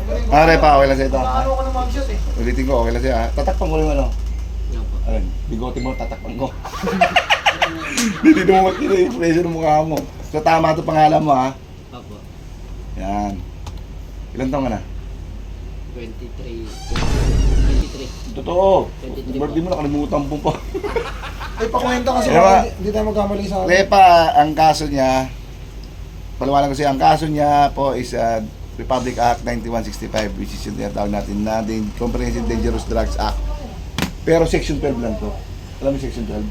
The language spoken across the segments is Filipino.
Repa, okay lang sa'yo ito. Paano ko na mag-shot eh? Ulitin ko, okay lang sa'yo ha. Tatakpan ko yung ano. Yan po. Ayun, bigote mo, tatakpan ko. Hindi mo makita yung expression ng mukha mo. So tama ito pangalan mo ha. Opo. Yan. Ilan taong ka na? 23. Totoo. 23 Birthday mo, nakalimutan mo pa. Ay, pakwento kasi Diba? hindi tayo magkamali sa akin. Repa, ang kaso niya, paliwanag ko siya, ang kaso niya po is Republic Act 9165, which is yung tinatawag natin na Comprehensive Dangerous Drugs Act. Pero Section 12 lang to. Alam mo yung Section 12?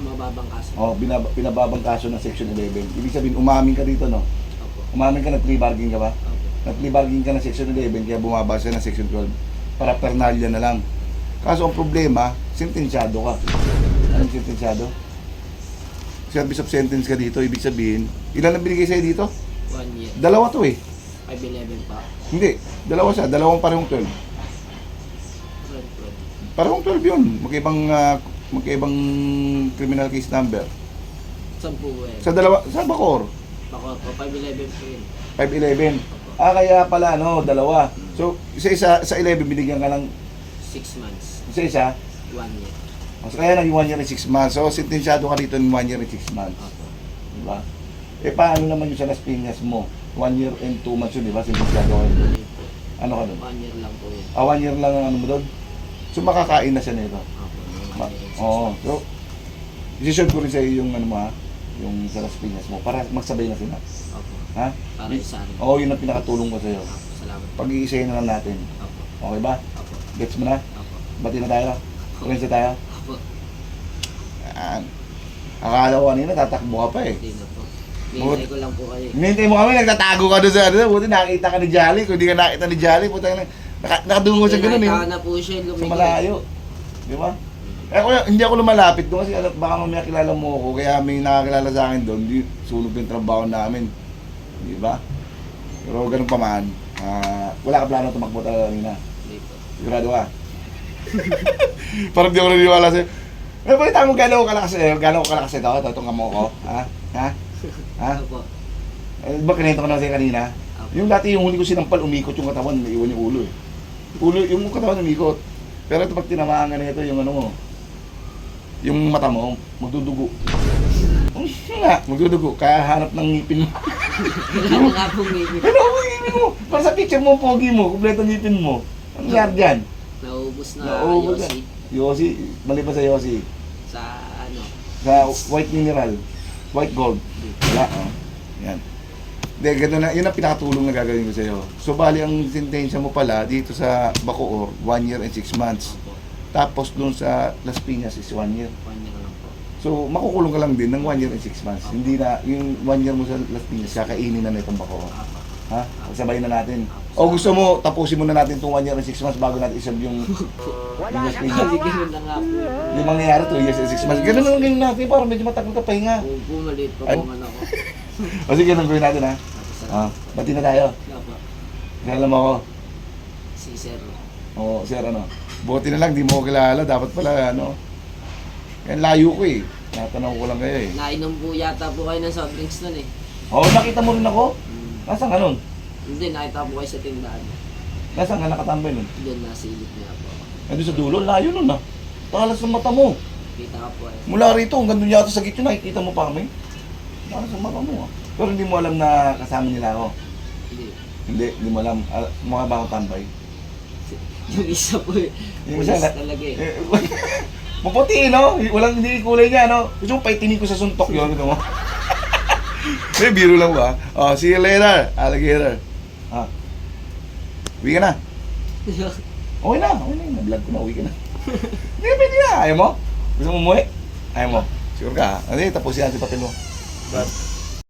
Mababang kaso. Oh, pinababang kaso ng Section 11. Ibig sabihin, umamin ka dito, no? Opo. Umamin ka, nag-plea bargain ka ba? Opo. Nag-plea bargain ka ng Section 11, kaya bumaba siya ng Section 12. Para pernalya na lang. Kaso ang problema, sentensyado ka. Anong sentensyado? Service of sentence ka dito, ibig sabihin, ilan ang binigay sa'yo dito? 1 year. Dalawa to eh. 511 pa. Hindi, dalawa siya, dalawang parehong 12. Parehong 12 yun, magkaibang criminal case number. Saan po eh? Sa dalawa, sa Bacoor, Bako po, 511 po yun. 511. Kaya pala dalawa. So, isa sa 11 binigyan ka ng 6 months. isa. 1 year. So, kaya naging 1 year and 6 months. So, sentensyado ka dito ng 1 year and 6 months. Opo. Diba? Eh, paano naman yung sa Las Piñas mo? 1 year and 2 months yun, di ba? Sentensyado ka dito. Hindi po. Ano ka doon? 1 year lang po yun. 1 year lang ang ano mo doon? So, makakain na siya nito. Opo. Oo. So, isi-share ko rin sa iyo yung ano mo ha, yung sa Las Piñas mo para magsabay na sila. Opo. Ha? Para isa rin. Oo, yun ang pinakatulong ko sa iyo. Opo. Salamat. Pag-iisahin na lang natin. Opo. Okay ba? Opo. Gets mo na? Opo. Bati na tayo? Friends na tayo? Opo. Yan. Akala ko kanina tatakbo ka pa eh. Hindi na po. Hintay ko lang po kayo. Hinihintay mo kami, nagtatago ka doon sa ano. Buti nakita ka ni Jolly. Kung di ka nakita ni Jolly, puta na. Nakadungo siya ganun eh. Nakita na po siya Sa lumigay. malayo. Di ba? Eh kuya, hindi ako lumalapit doon kasi baka mamaya kilala mo ako. Kaya may nakakilala sa akin doon. Di sunog yung trabaho namin. Di ba? Pero ganun pa man. Wala ka plano tumakbo talaga kanina. Hindi po. Sigurado ka? Parang di ako naniniwala sa'yo. Eh, pakita mo gano'n ka kalakas eh. Gano'n ka kalakas ito. Itong kamo ko. Ha? Ha? Ha? Opo. Eh, ba kinento ko na sa'yo kanina? Opo. Yung dati yung huli ko sinampal, umikot yung katawan, naiwan yung ulo eh. Yung katawan umikot. Pero ito pag tinamaan ka nito, yung ano mo, yung mata mo, magdudugo. Nga, magdudugo. Kaya hanap ng ngipin mo. Wala nga po ngipin. Ano ang ngipin mo? Para sa picture mo, pogi mo, kumpleto ngipin mo. Ang nangyari dyan? Naubos na Nauubos Yossi. Yossi, mali pa sa Yossi. Sa ano. Sa white mineral, white gold. Wala, oh. Yan. Hindi, gano'n na, yun ang pinakatulong na gagawin ko sa'yo. So, bali ang sentensya mo pala dito sa Bacoor, 1 year and 6 months. Opo. Tapos doon sa Las Piñas is 1 year. 1 year lang po. So, makukulong ka lang din ng 1 year and 6 months. Hindi na, yung 1 year mo sa Las Piñas, kakainin na nitong Bacoor. Opo. Ha? Sabay na natin. O gusto mo, tapusin mo na natin itong 1 year and 6 months bago natin isab yung Las Piñas. Kasi ganun na nga po. Yung mangyayari 2 years and 6 months. Ganun lang ganun natin para medyo matagal ka pahinga. Kung maliit pa Ay. po man ako. O sige, nang gawin natin ha. Bati na tayo. Opo. Kilala mo ako. Si Sir. Oo, sir ano. Buti na lang, di mo ko kilala. Dapat pala ano. Yan layo ko eh. Natanong ko lang kayo eh. Nainom po yata po kayo ng soft drinks nun eh. Oo, nakita mo rin ako. Nasaan ka nun? Hindi, nakita po kayo sa tindahan. Nasaan ka nakatambay nun? Doon nasilip niya po. Nandun sa dulo, layo nun ah. Talas ng mata mo. Kita ka po eh. Mula rito, hanggang doon yata sa gitna, nakikita mo pa kami. Talas ng mata mo ah. Pero hindi mo alam na kasama nila ako. Hindi. Hindi mo alam. Mukha ba akong tambay? Yung isa po eh. Yung isa Pulis na- talaga eh. Maputi, no? Walang hindi kulay niya, no? Gusto mo paitinin ko sa suntok yun, ito mo. May biro lang ba? Oh, see you later, alligator. Ah. Uwi ka na. Okay na, okay na. Na-vlog ko na, uwi ka na. Hindi ka pwede na. Ayaw mo? Gusto mo umuwi? Ayaw mo? Sure ka, ha? Ano tapusin natin pati mo. But,